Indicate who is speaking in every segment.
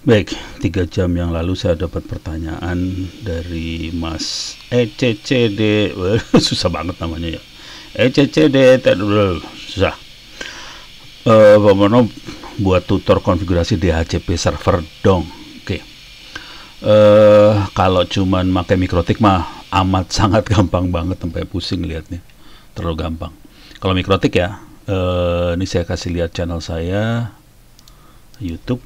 Speaker 1: Baik, 3 jam yang lalu saya dapat pertanyaan dari Mas ECCD. Susah banget namanya ya. ECCD, susah. Bagaimana buat tutor konfigurasi DHCP server dong? Oke. Kalau cuman pakai mikrotik mah amat sangat gampang banget, sampai pusing liatnya. Terlalu gampang. Kalau mikrotik ya, ini saya kasih lihat channel saya YouTube.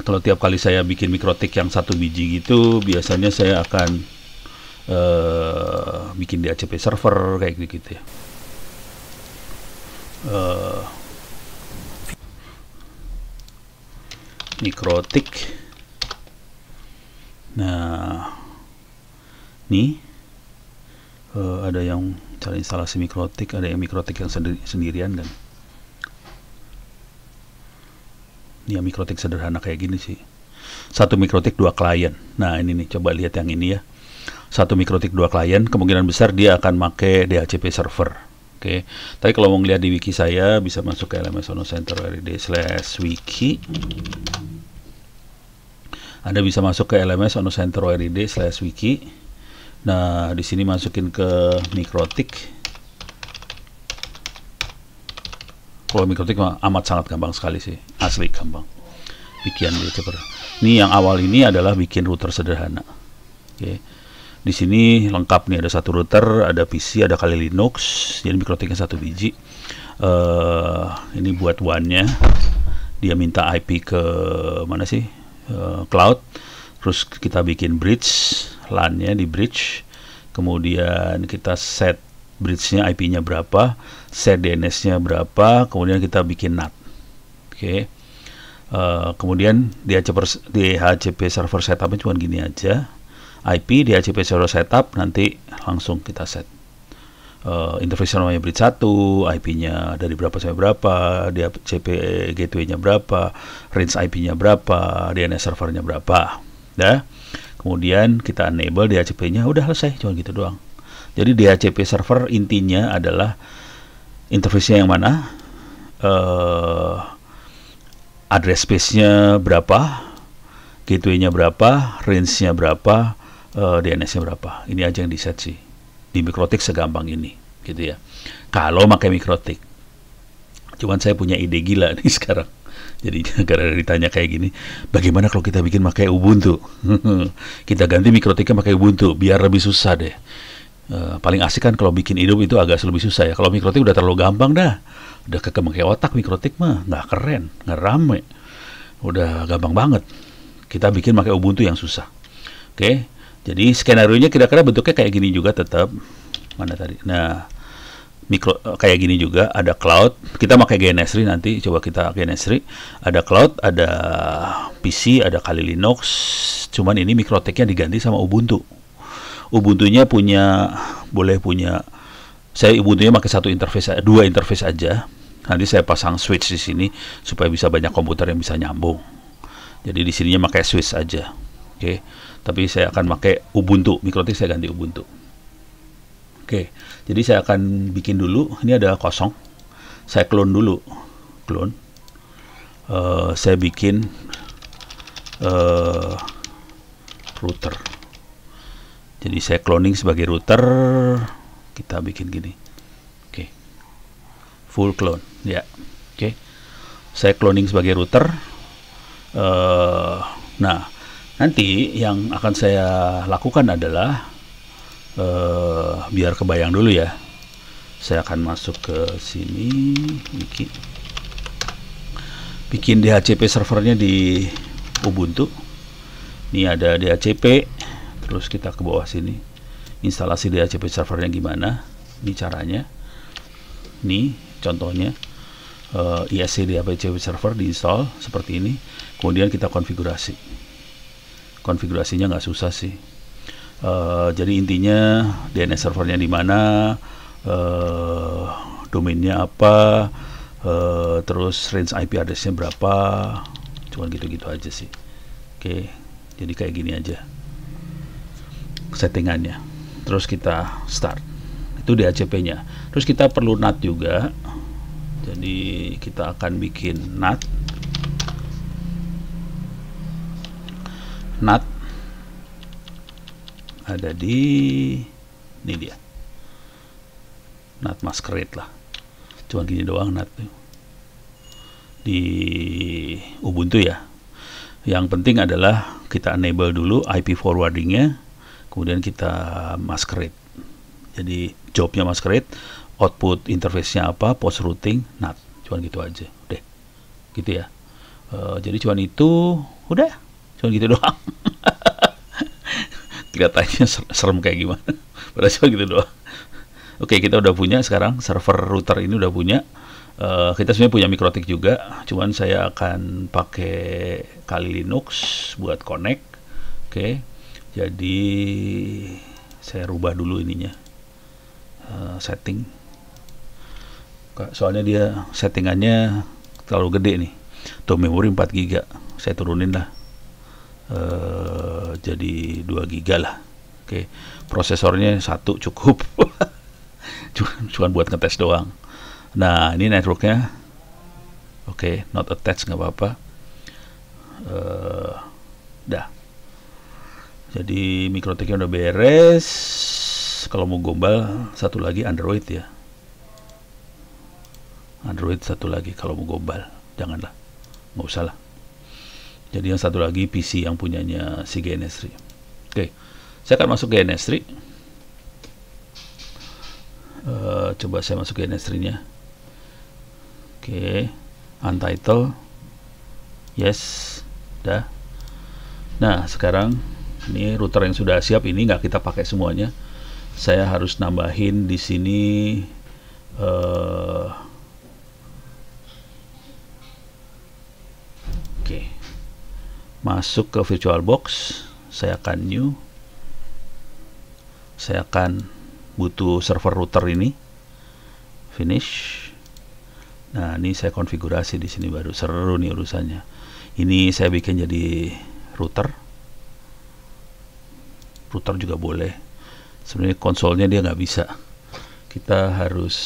Speaker 1: Kalau tiap kali saya bikin mikrotik yang 1 biji gitu, biasanya saya akan bikin DHCP server kayak gitu ya. Mikrotik. Nah, nih ada yang cara instalasi mikrotik, ada yang mikrotik yang sendirian kan. Ini yang mikrotik sederhana kayak gini sih. 1 mikrotik 2 klien. Nah ini nih, coba lihat yang ini ya. 1 mikrotik 2 klien, kemungkinan besar dia akan pakai DHCP server. Oke. Tapi kalau mau ngeliat di wiki saya, bisa masuk ke LMS Ono Center /wiki. Anda bisa masuk ke LMS Ono Center /wiki. Nah di sini masukin ke mikrotik. Kalau mikrotik amat sangat gampang sekali sih, asli gampang. Bikin DHCP. Ini yang awal ini adalah bikin router sederhana. Oke. Di sini lengkap nih, ada 1 router, ada PC, ada Kali Linux. Jadi mikrotiknya 1 biji. Ini buat WAN-nya. Dia minta IP ke mana sih? Cloud. Terus kita bikin bridge, LAN-nya di bridge. Kemudian kita set bridge-nya, IP-nya berapa, set DNS-nya berapa, kemudian kita bikin NAT. Oke. Kemudian DHCP server setup-nya cuma gini aja. IP DHCP server setup nanti langsung kita set. Interface namanya bridge 1, IP-nya dari berapa sampai berapa, DHCP gateway-nya berapa, range IP-nya berapa, DNS servernya berapa. Ya. Kemudian kita enable DHCP-nya, udah selesai, cuma gitu doang. Jadi DHCP server intinya adalah interface-nya yang mana, address space-nya berapa, gateway-nya berapa, range-nya berapa, DNS-nya berapa. Ini aja yang di set sih. Di mikrotik segampang ini, gitu ya. Kalau pakai mikrotik. Cuman saya punya ide gila nih sekarang. Jadi gara-gara ditanya kayak gini, bagaimana kalau kita bikin pakai Ubuntu? Kita ganti mikrotiknya pakai Ubuntu, biar lebih susah deh. Paling asik kan kalau bikin hidup itu agak lebih susah ya. Kalau mikrotik udah terlalu gampang dah. Udah kekemake otak mikrotik mah, nggak keren, nggak rame. Udah gampang banget. Kita bikin pakai Ubuntu yang susah. Oke. Jadi skenario-nya kira-kira bentuknya kayak gini juga tetap. Mana tadi? Nah, kayak gini juga, ada cloud. Kita pakai GNS3 nanti, coba kita GNS3. Ada cloud, ada PC, ada Kali Linux. Cuman ini mikrotiknya diganti sama Ubuntu. Ubuntunya boleh punya, saya Ubuntunya pakai 2 interface aja. Nanti saya pasang switch di sini supaya bisa banyak komputer yang bisa nyambung. Jadi di sininya pakai switch aja. Oke. Tapi saya akan pakai Ubuntu, mikrotik saya ganti Ubuntu. Oke. Jadi saya akan bikin dulu, ini ada kosong. Saya clone dulu. Clone. Saya bikin router. Jadi saya cloning sebagai router, kita bikin gini. Oke. Full clone, ya. Oke. Saya cloning sebagai router. Nah, nanti yang akan saya lakukan adalah biar kebayang dulu ya. Saya akan masuk ke sini, wiki. Bikin DHCP servernya di Ubuntu. Ini ada DHCP. Terus kita ke bawah sini, instalasi DHCP servernya gimana, ini caranya, ini contohnya, ISC DHCP server diinstal seperti ini, kemudian kita konfigurasi. Konfigurasinya nggak susah sih. Jadi intinya DNS servernya di mana, domainnya apa, terus range IP addressnya berapa, cuman gitu-gitu aja sih. Oke, jadi kayak gini aja settingannya. Terus kita start, itu DHCP-nya. Terus kita perlu NAT juga. Jadi kita akan bikin NAT. NAT ada di ini dia, NAT Masquerade lah, cuma gini doang NAT di Ubuntu ya. Yang penting adalah kita enable dulu IP forwardingnya, kemudian kita Masquerade. Jadi jobnya Masquerade, output interface-nya apa, post routing NAT, cuman gitu aja deh, gitu ya. Jadi cuman itu udah, cuman gitu doang. Kelihatannya serem kayak gimana, padahal cuma gitu doang. Oke, kita udah punya sekarang server router ini udah punya. Kita sebenarnya punya Mikrotik juga, cuman saya akan pakai Kali Linux buat connect. Oke, jadi saya rubah dulu ininya, setting. Soalnya dia settingannya terlalu gede nih. Tuh memori 4 GB, saya turunin lah. Jadi 2 GB lah. Oke, prosesornya 1 cukup. Cuman buat ngetes doang. Nah, ini networknya. Oke, not attached, nggak apa-apa. Dah. Jadi Mikrotiknya udah beres. Kalau mau gombal, satu lagi Android ya. Android satu lagi kalau mau gombal. Janganlah, nggak usah lah. Jadi yang satu lagi PC yang punyanya si GNS3. Oke, saya akan masuk GNS3. Coba saya masuk GNS3-nya. Oke, untitled, yes, dah. Nah, sekarang ini router yang sudah siap, ini nggak kita pakai semuanya. Saya harus nambahin di sini oke, masuk ke VirtualBox. Saya akan new. Saya akan butuh server router ini. Finish. Nah, ini saya konfigurasi di sini baru. Seru nih urusannya. Ini saya bikin jadi router. Router juga boleh. Sebenarnya konsolnya dia nggak bisa. Kita harus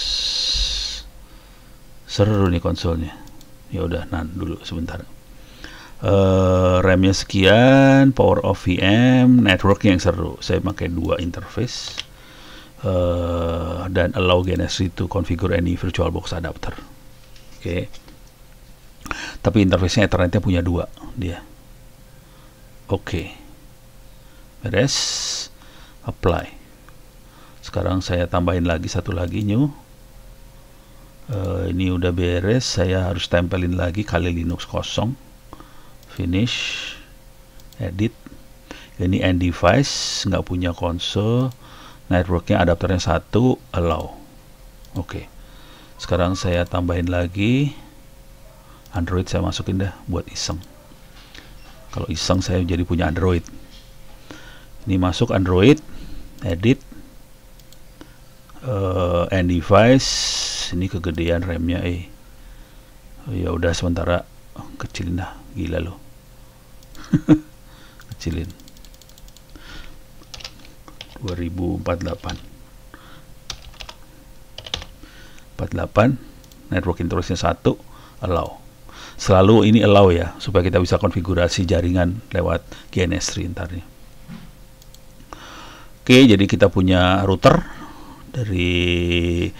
Speaker 1: seru nih konsolnya. Ya udah, dulu sebentar. RAM-nya sekian, power of VM, networknya yang seru. Saya pakai 2 interface. Dan allow GNS3 to configure any VirtualBox adapter. Oke. Tapi interface-nya Ethernetnya punya 2 dia. Oke. Beres. Apply. Sekarang saya tambahin lagi satu lagi new. Ini udah beres. Saya harus tempelin lagi Kali Linux kosong. Finish. Edit. Ini end device, nggak punya konsol. Networknya adapternya 1, allow. Oke. Sekarang saya tambahin lagi Android, saya masukin dah buat iseng. Kalau iseng saya jadi punya Android. Ini masuk Android, edit, end device. Ini kegedean RAM-nya. Ya udah sementara kecilin dah, gila loh. Kecilin. 2048 network interface-nya 1, allow. Selalu ini allow ya, supaya kita bisa konfigurasi jaringan lewat GNS3 ntar nih. Oke, jadi kita punya router dari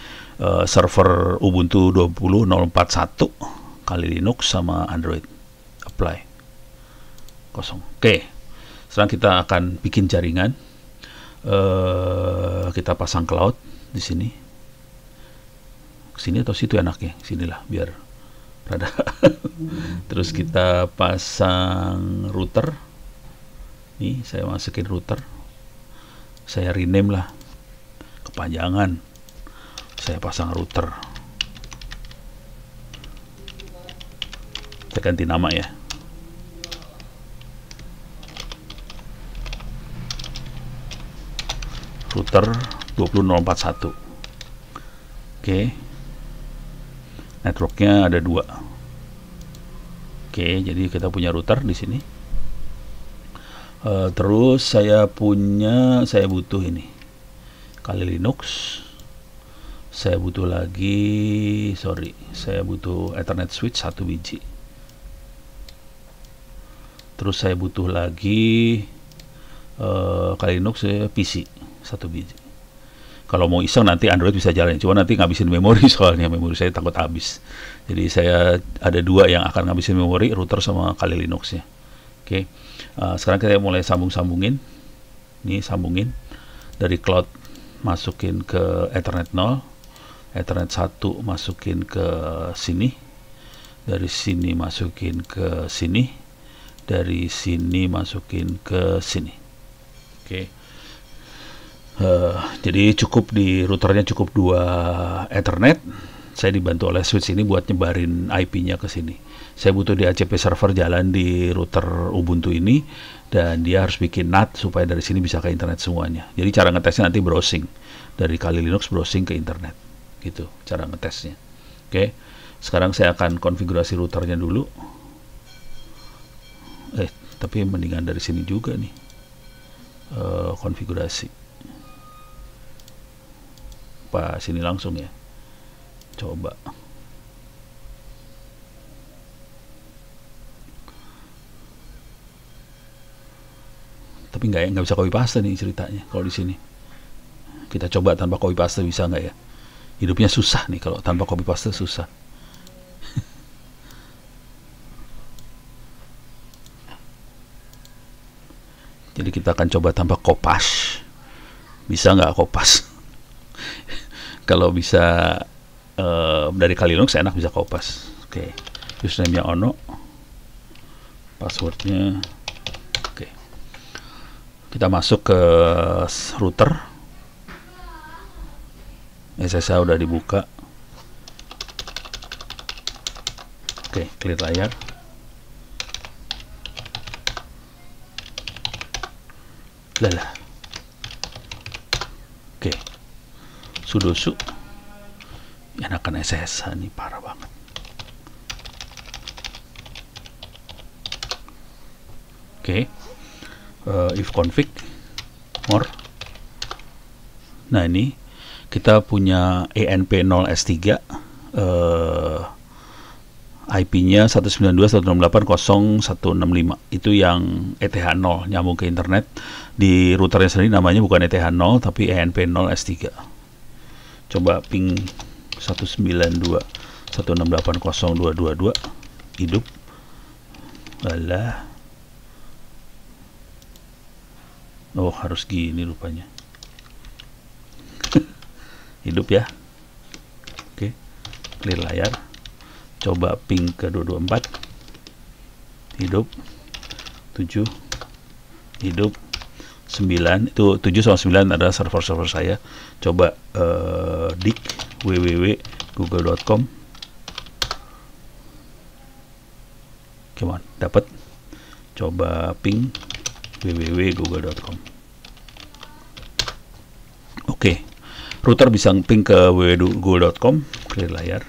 Speaker 1: server Ubuntu 20.041 Kali Linux sama Android. Apply. Kosong. Oke. Sekarang kita akan bikin jaringan. Kita pasang cloud di sini. Sini atau situ enaknya? Sinilah biar rada. Terus kita pasang router. Nih, saya masukin router. Saya rename lah. Kepanjangan. Saya pasang router. Saya ganti nama ya. Router 20041. Oke. Networknya ada 2. Oke, jadi kita punya router di sini. Terus saya butuh ini Kali Linux. Saya butuh lagi, saya butuh Ethernet switch 1 biji. Terus saya butuh lagi Kali Linux PC 1 biji. Kalau mau iseng nanti Android bisa jalan, cuma nanti ngabisin memori, soalnya memori saya takut habis. Jadi saya ada 2 yang akan ngabisin memori, router sama Kali Linuxnya. Oke. Sekarang kita mulai sambungin. Ini sambungin dari cloud, masukin ke Ethernet 0, Ethernet 1 masukin ke sini, dari sini masukin ke sini, dari sini masukin ke sini. Oke. Jadi cukup di routernya cukup 2 Ethernet. Saya dibantu oleh switch ini buat nyebarin IP-nya ke sini. Saya butuh DHCP server jalan di router Ubuntu ini, dan dia harus bikin NAT supaya dari sini bisa ke internet semuanya. Jadi cara ngetesnya nanti browsing dari Kali Linux, browsing ke internet, gitu cara ngetesnya. Oke, sekarang saya akan konfigurasi routernya dulu. Tapi mendingan dari sini juga nih, konfigurasi. Sini langsung ya, coba. Tapi nggak bisa copy paste nih ceritanya kalau di sini. Kita coba tanpa copy paste, bisa nggak ya? Hidupnya susah nih kalau tanpa copy paste, susah. Jadi kita akan coba tanpa kopas. Bisa nggak kopas? Kalau bisa dari Kali Linux enak bisa kopas. Oke, username-nya Ono, passwordnya. Oke, kita masuk ke router. SSH udah dibuka. Oke, clear layar. Lalah. Oke, sudosu. Enakan SSH nih, parah banget. Oke, if config more. Nah, ini kita punya ENP0S3, IP-nya 192.168.0.165. Itu yang ETH0 nyambung ke internet. Di routernya sendiri namanya bukan ETH0 tapi ENP0S3. Coba ping 192.168.0.222 hidup. Alah. Oh, harus gini rupanya. Hidup ya. Oke, clear layar. Coba ping ke 224. Hidup. 7 hidup. 9 itu 7 sama 9 adalah server-server saya. Coba dik www.google.com. Come on, dapat. Coba ping www.google.com. Oke, router bisa ping ke www.google.com. Clear layar.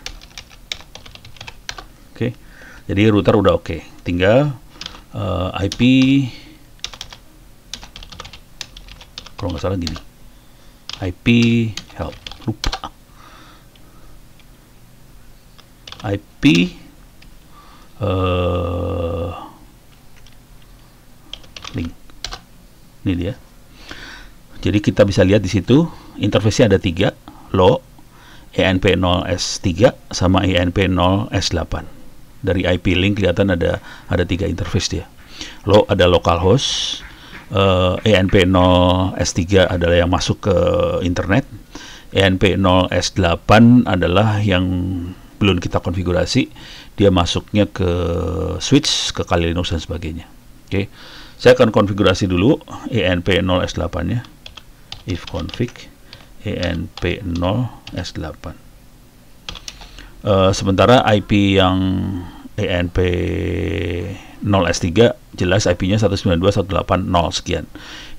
Speaker 1: Oke, jadi router udah oke. Tinggal IP, kalau nggak salah gini, IP help, lupa. IP link, ini dia. Jadi kita bisa lihat di situ interface-nya ada 3, low, ENP0S3 sama ENP0S8. Dari IP link kelihatan ada 3 interface dia. Low ada localhost, ENP0S3 adalah yang masuk ke internet, ENP0S8 adalah yang belum kita konfigurasi, dia masuknya ke switch, ke Kali Linux dan sebagainya. Oke, saya akan konfigurasi dulu ENP0S8 nya. If config ENP0S8. Sementara IP yang ENP0S3 jelas IP-nya 192.168.0 sekian.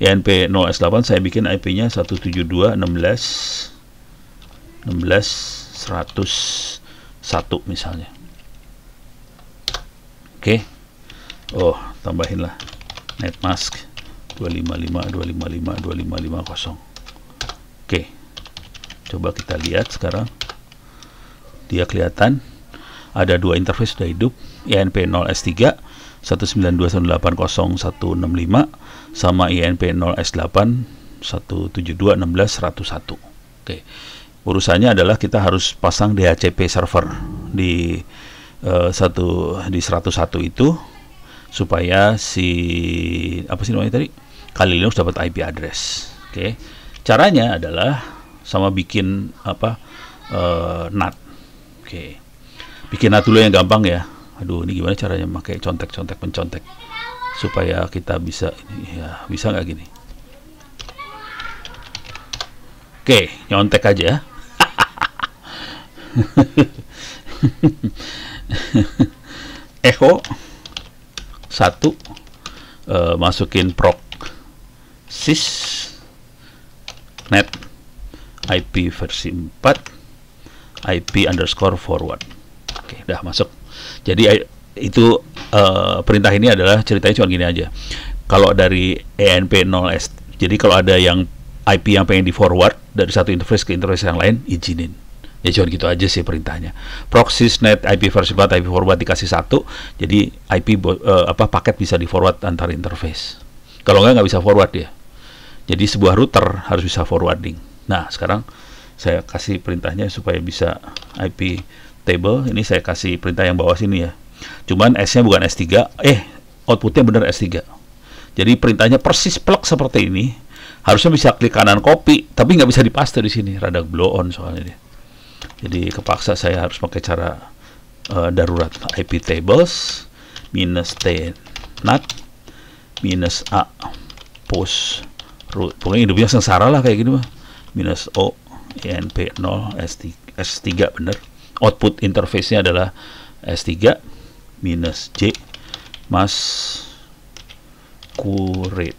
Speaker 1: ENP0S8 saya bikin IP-nya 172.16.101 misalnya. Oke. Oh, tambahinlah netmask 255.255.255.0. Oke. Coba kita lihat sekarang. Dia kelihatan ada 2 interface sudah hidup, ENP0S3 192.168.0165 sama INP 0S8 172.16.101. Oke. Urusannya adalah kita harus pasang DHCP server di 101 itu supaya si apa sih namanya tadi? Kali Linux dapat IP address. Oke. Caranya adalah sama bikin apa? NAT. Oke. Bikin NAT dulu yang gampang ya. Aduh, ini gimana caranya pakai contek-contek pencontek supaya kita bisa ini ya, bisa nggak gini? Oke, nyontek aja. Echo 1 masukin proc sys net IP versi 4 IP underscore forward. Oke, udah masuk. Jadi itu perintah ini adalah ceritanya cuma gini aja. Kalau dari ENP 0S, jadi kalau ada yang IP yang pengen di forward dari satu interface ke interface yang lain, izinin. Ya cuma gitu aja sih perintahnya. Proxy net IP versi 4 IP forward dikasih 1, jadi IP paket bisa di forward antar interface. Kalau nggak bisa forward ya. Jadi sebuah router harus bisa forwarding. Nah, sekarang saya kasih perintahnya supaya bisa IP table. Ini saya kasih perintah yang bawah sini ya. Cuman S-nya bukan S3, outputnya bener S3. Jadi perintahnya persis plug seperti ini. Harusnya bisa klik kanan copy, tapi nggak bisa dipaste di sini. Rada blow on soalnya dia. Jadi kepaksa saya harus pakai cara darurat. IP tables minus T NAT minus A post root. Pokoknya hidupnya sengsara lah kayak gini mah. Minus O INP 0 S3 bener. Output interface-nya adalah S3 minus J mas kurate.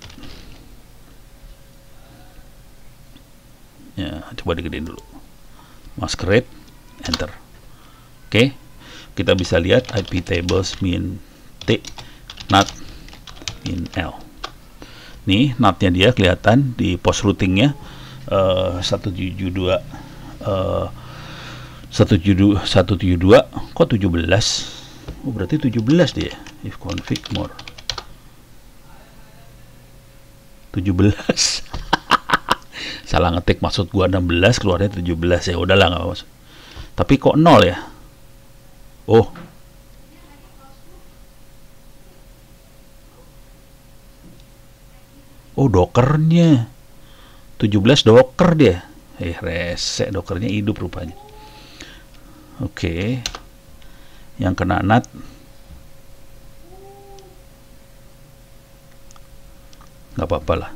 Speaker 1: Ya, coba digedein dulu. Masquerade, enter. Oke, kita bisa lihat IP tables min T NAT min L. Nih NAT-nya dia kelihatan di post routingnya 172 kok 17. Oh, berarti 17 dia. If config more 17. Salah ngetik, maksud gua 16, keluarnya 17. Ya udahlah, nggak maksud. Tapi kok 0 ya? Oh, dokernya 17 doker dia. Rese, dokernya hidup rupanya. Oke. Yang kena NAT nggak apa-apa lah.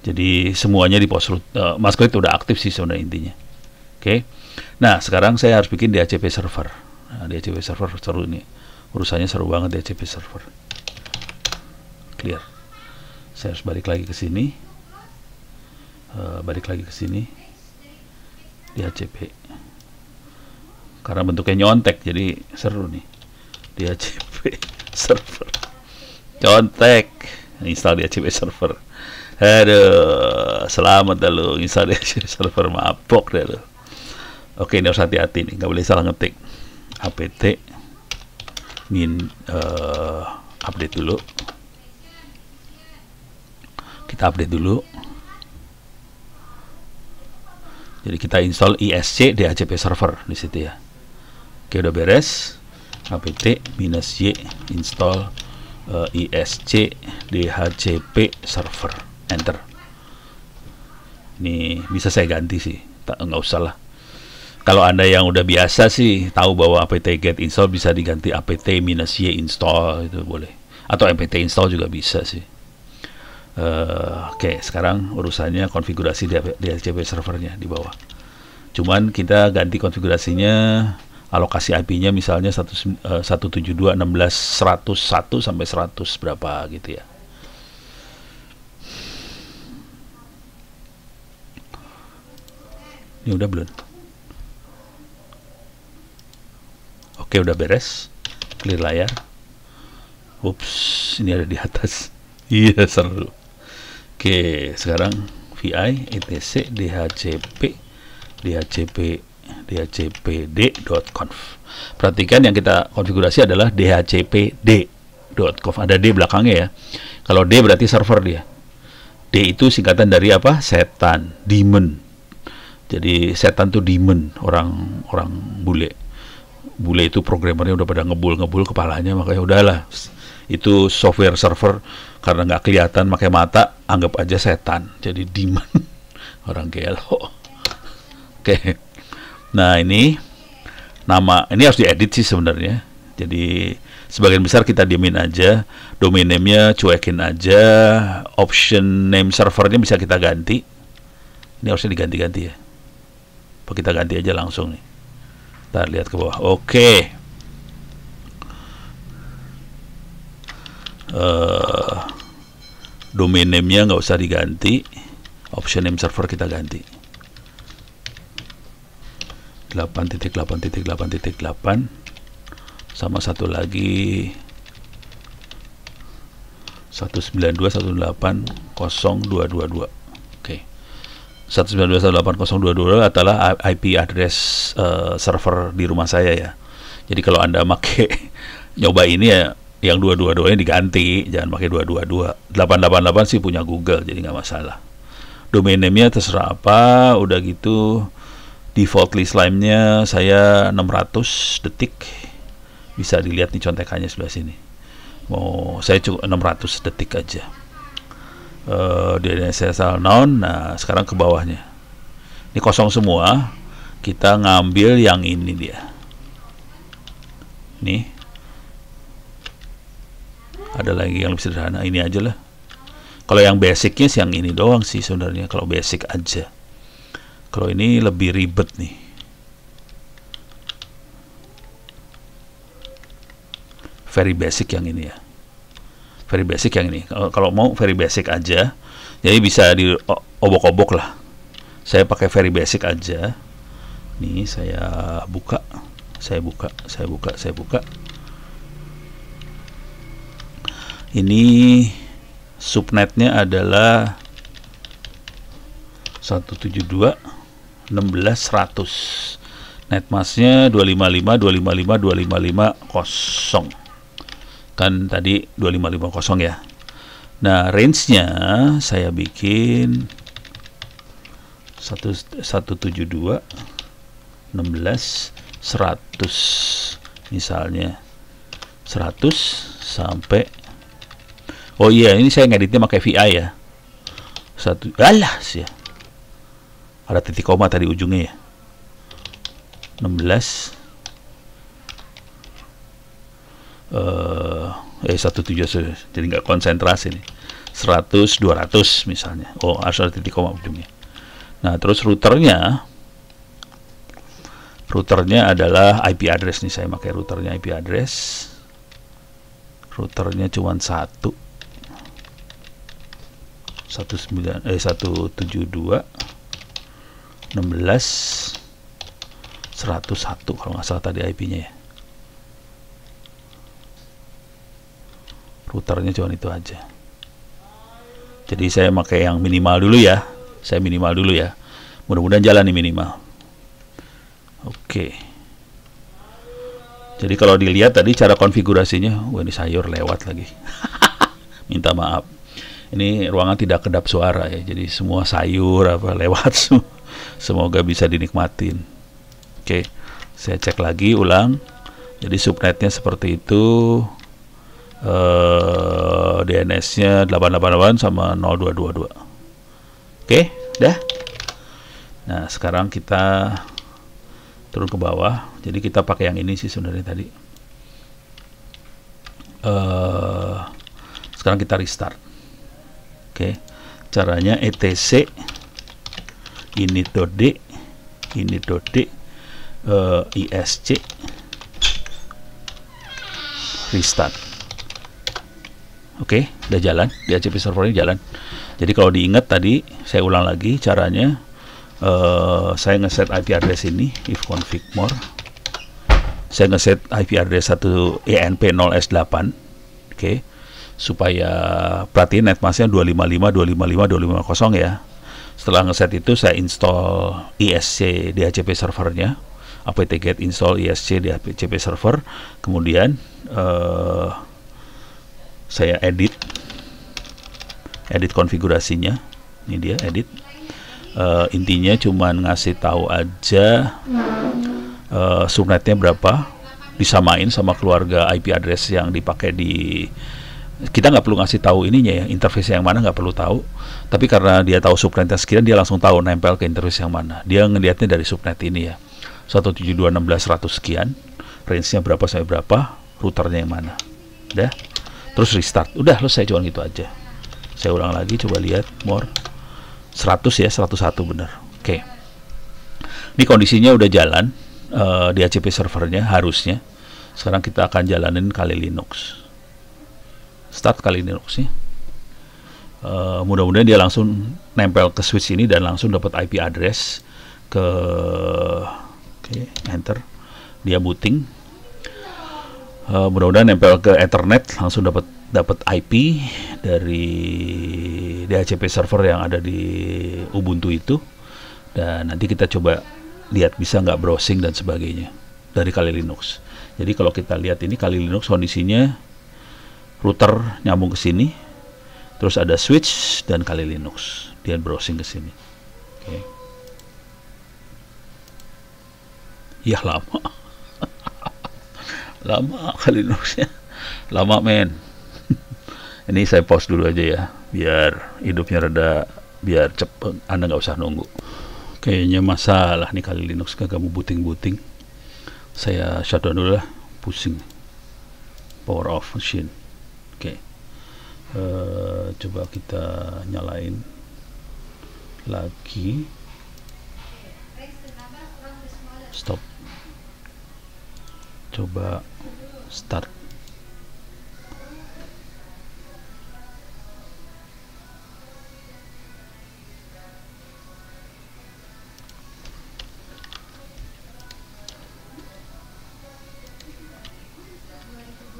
Speaker 1: Jadi semuanya di post root, Masquerade udah aktif sih sebenarnya intinya. Oke. Nah, sekarang saya harus bikin DHCP server. Nah, DHCP server seru nih. Urusannya seru banget DHCP server. Clear. Saya harus balik lagi ke sini. DHCP. Karena bentuknya nyontek, jadi seru nih. DHCP server. Contek. Install DHCP server. Aduh, selamat dah lu install DHCP server, mabok dah lu. Oke, ini harus hati-hati nih, nggak boleh salah ngetik. apt min update dulu. Kita update dulu. Jadi kita install ISC DHCP server di situ ya. Oke, udah beres. apt minus y install ISC DHCP server. Enter. Ini bisa saya ganti sih, nggak usah lah. Kalau Anda yang udah biasa sih tahu bahwa apt get install bisa diganti apt minus y install, itu boleh. Atau apt install juga bisa sih. Oke, sekarang urusannya konfigurasi DHCP servernya di bawah. Cuman kita ganti konfigurasinya, alokasi IP-nya misalnya 172.16.101 sampai 100 berapa gitu ya. Ini udah belum? Oke, udah beres. Clear layar. Ups, ini ada di atas. Iya, seru. Oke, sekarang vi etc dhcpd.conf. Perhatikan yang kita konfigurasi adalah dhcpd, .conf, ada D belakangnya ya. Kalau D berarti server dia. D itu singkatan dari apa? Setan, demon. Jadi setan tuh demon, orang bule. Bule itu programmernya udah pada ngebul kepalanya, makanya udahlah. Itu software server karena nggak kelihatan pakai mata, anggap aja setan. Jadi demon. Orang gelo. Oke. Nah, ini nama ini harus diedit sih sebenarnya. Jadi sebagian besar kita diemin aja, domain name-nya cuekin aja, option name servernya bisa kita ganti. Ini harusnya diganti-ganti ya. Apa kita ganti aja langsung nih. Ntar lihat ke bawah. Oke. Domain name-nya nggak usah diganti, option name server kita ganti. 8.8.8.8 sama satu lagi 192.168.0.222. Oke. 192.168.0.222 adalah IP address server di rumah saya ya. Jadi kalau Anda pakai nyoba ini ya, yang 222 nya diganti, jangan pakai 222. 888 sih punya Google, jadi nggak masalah. Domain name-nya terserah apa, udah gitu default list line-nya saya 600 detik. Bisa dilihat nih contekannya sebelah sini. Mau saya cukup 600 detik aja. DNS asal non. Nah, sekarang ke bawahnya. Ini kosong semua. Kita ngambil yang ini dia. Nih. Ada lagi yang lebih sederhana. Ini aja lah. Kalau yang basicnya sih yang ini doang sih sebenarnya. Kalau basic aja. Kalau ini lebih ribet nih. Very basic yang ini ya. Very basic yang ini. Kalau mau very basic aja, jadi bisa diobok-obok lah. Saya pakai very basic aja. Nih saya buka. Ini subnetnya adalah 172.16.100. Netmasknya 255.255.255.0. Kan tadi 2550 ya. Nah, range-nya saya bikin 172.16.100. Misalnya 100 sampai, oh iya, ini saya ngeditnya pakai VI ya. Alah sih ya. Ada titik koma tadi ujungnya ya. 16 17, jadi nggak konsentrasi nih. 100 200 misalnya. Oh, harus ada titik koma ujungnya. Nah, terus routernya adalah IP address nih. Saya pakai routernya IP address. Routernya cuma 172 16.101 kalau nggak salah tadi IP-nya ya. Routernya cuma itu aja. Jadi saya pakai yang minimal dulu ya. Mudah-mudahan jalan nih minimal. Oke. Jadi kalau dilihat tadi cara konfigurasinya, wah ini sayur lewat lagi. Minta maaf. Ini ruangan tidak kedap suara ya. Jadi semua sayur apa lewat semua. Semoga bisa dinikmatin. Oke. Saya cek lagi ulang. Jadi subnetnya seperti itu. DNS-nya 888 sama 0222. Oke, dah. Nah, sekarang kita turun ke bawah. Jadi kita pakai yang ini sih sebenarnya tadi. Sekarang kita restart. Oke. Caranya etc init.d isc restart. Oke, udah jalan, DHCP servernya jalan. Jadi kalau diingat tadi, saya ulang lagi caranya. Saya ngeset IP address ini, if config more. Saya ngeset IP address 1 ENP0S8. Oke, supaya perhatiin netmasknya 255.255.250 ya. Setelah ngeset itu, saya install ISC DHCP servernya. apt-get install ISC DHCP server. Kemudian saya edit konfigurasinya. Ini dia edit. Intinya cuman ngasih tahu aja subnetnya berapa, disamain sama keluarga IP address yang dipakai di. Kita nggak perlu ngasih tahu ininya ya, interface yang mana nggak perlu tahu, tapi karena dia tahu subnetnya sekian, dia langsung tahu nempel ke interface yang mana. Dia ngelihatnya dari subnet ini ya, 172.16.100 sekian, range-nya berapa sampai berapa, routernya yang mana. Udah, terus restart, udah selesai, cuma gitu aja. Saya ulang lagi, coba lihat more 100 ya, 101 bener. Oke, ini kondisinya udah jalan. DHCP servernya harusnya. Sekarang kita akan jalanin Kali Linux. Start Kali Linux ya. Mudah-mudahan dia langsung nempel ke switch ini dan langsung dapat IP address ke. Oke, enter. Dia booting. Mudah-mudahan nempel ke Ethernet, langsung dapat IP dari DHCP server yang ada di Ubuntu itu. Dan nanti kita coba lihat bisa nggak browsing dan sebagainya dari Kali Linux. Jadi kalau kita lihat ini Kali Linux kondisinya router nyambung ke sini, terus ada switch dan Kali Linux, dia browsing ke sini. Oke. Ya lama, lama Kali Linuxnya, lama men. Ini saya pause dulu aja ya, biar hidupnya reda, biar cepet, Anda nggak usah nunggu. Kayaknya masalah nih Kali Linux kagak mau booting. Saya shutdown dulu lah, pusing. Power off machine. Oke. Coba kita nyalain lagi. Stop. Coba start.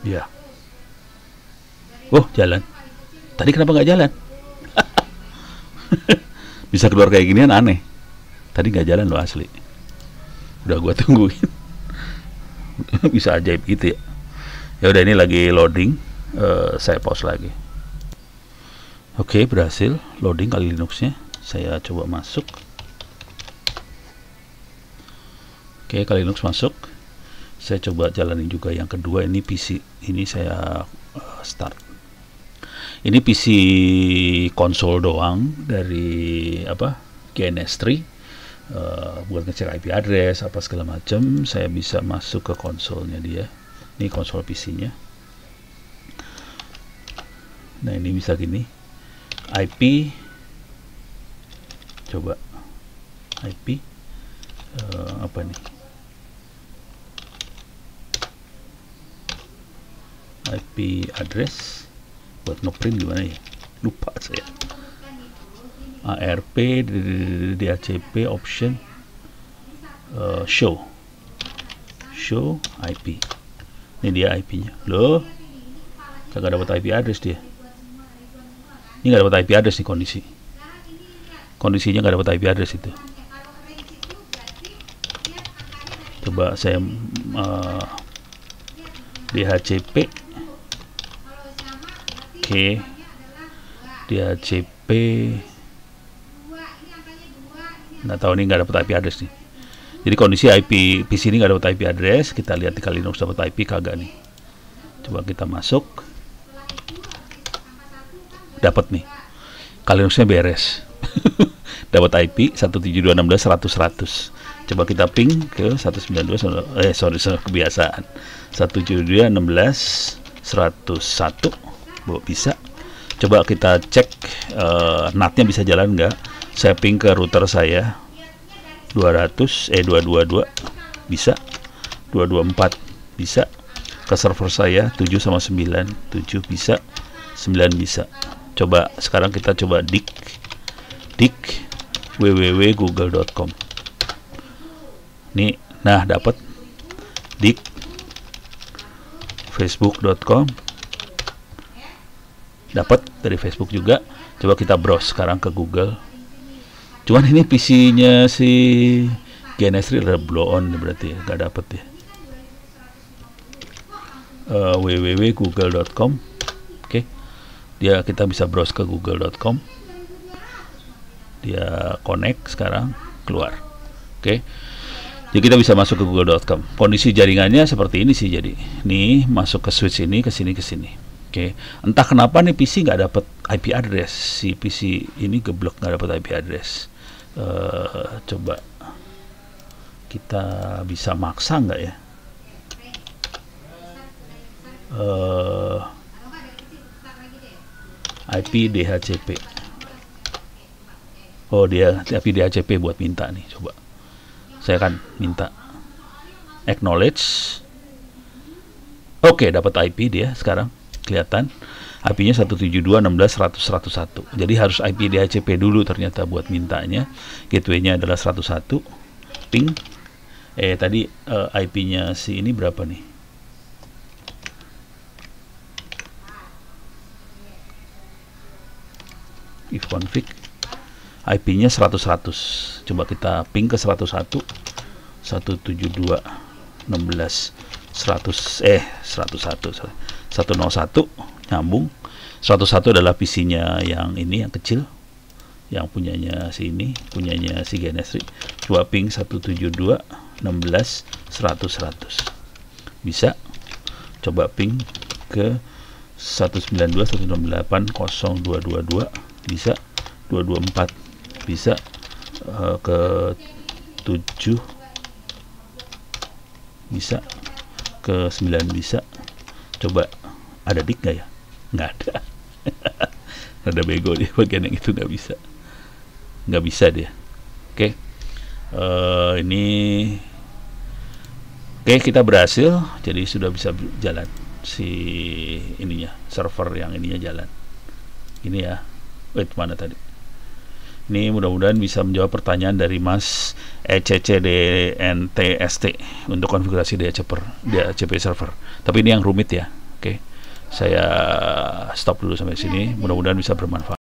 Speaker 1: Ya. Oh, jalan. Tadi kenapa nggak jalan? Bisa keluar kayak ginian aneh. Tadi nggak jalan loh asli. Udah gua tungguin. Bisa ajaib gitu ya. Ya udah, ini lagi loading. Saya pause lagi. Oke, berhasil loading Kali Linuxnya. Saya coba masuk. Oke, Kali Linux masuk. Saya coba jalanin juga yang kedua. Ini PC, ini saya start. Ini PC konsol doang dari apa, GNS3, buat ngecek IP address apa segala macam. Saya bisa masuk ke konsolnya dia. Ini konsol PC-nya. Nah, ini bisa gini. IP, coba IP apa nih? IP address buat ngeprint gimana ya, lupa saya. ARP DHCP option show IP. Ini dia IP-nya loh, kagak dapat IP address dia. Ini nggak dapat IP address nih, kondisinya nggak dapat IP address itu. Coba saya DHCP. Oke, DHCP nggak tahu, ini nggak dapat IP address nih. Jadi kondisi IP PC ini nggak dapat IP address. Kita lihat di Kali Linux dapat IP kagak nih. Coba kita masuk, dapat nih, Kali Linuxnya beres. Dapat IP 172.16.100.100. Coba kita ping ke 192, kebiasaan 172.16.100.1. Bisa. Coba kita cek NAT-nya bisa jalan nggak. Saya ping ke router saya 222 bisa, 224 bisa, ke server saya 7 sama 9, 7 bisa, 9 bisa. Coba sekarang kita coba dik www.google.com. Nih, nah dapat dik facebook.com, dapat dari Facebook juga. Coba kita browse sekarang ke Google. Cuman ini PC-nya si GNS3 udah blow on berarti ya, nggak dapet ya. www.google.com. Oke. Kita bisa browse ke google.com. Dia connect sekarang, keluar. Oke. Jadi kita bisa masuk ke google.com. Kondisi jaringannya seperti ini sih, jadi nih masuk ke switch ini, ke sini. Oke. Entah kenapa nih PC nggak dapat IP address. Si PC ini geblok, nggak dapat IP address. Coba kita bisa maksa nggak ya? IP DHCP. Oh, dia IP DHCP buat minta nih. Coba saya akan minta acknowledge. Oke, dapat IP dia sekarang kelihatan. IP-nya 172.16.100.101. Jadi harus IP DHCP dulu ternyata buat mintanya. Gateway-nya adalah 101. Ping. Tadi IP-nya si ini berapa nih? If config IP-nya 100. Coba kita ping ke 101. 101 nyambung. 101 adalah PC-nya yang ini, yang kecil, yang punyanya si ini, punyanya si Genesri. Coba ping 172.16.100.100. Bisa. Coba ping ke 192.168.0.222. Bisa. 224 bisa. Ke 7 bisa. Ke 9 bisa. Coba ada dik nggak ya? Nggak ada. Ada bego dia, bagian yang itu nggak bisa dia. Oke. Ini oke, kita berhasil. Jadi sudah bisa jalan si ininya, server yang ininya jalan. Ini ya. Wait, mana tadi? Ini mudah-mudahan bisa menjawab pertanyaan dari Mas ECCDNTST untuk konfigurasi DHCP server. Tapi ini yang rumit ya. Oke. Saya stop dulu sampai sini. Mudah-mudahan bisa bermanfaat.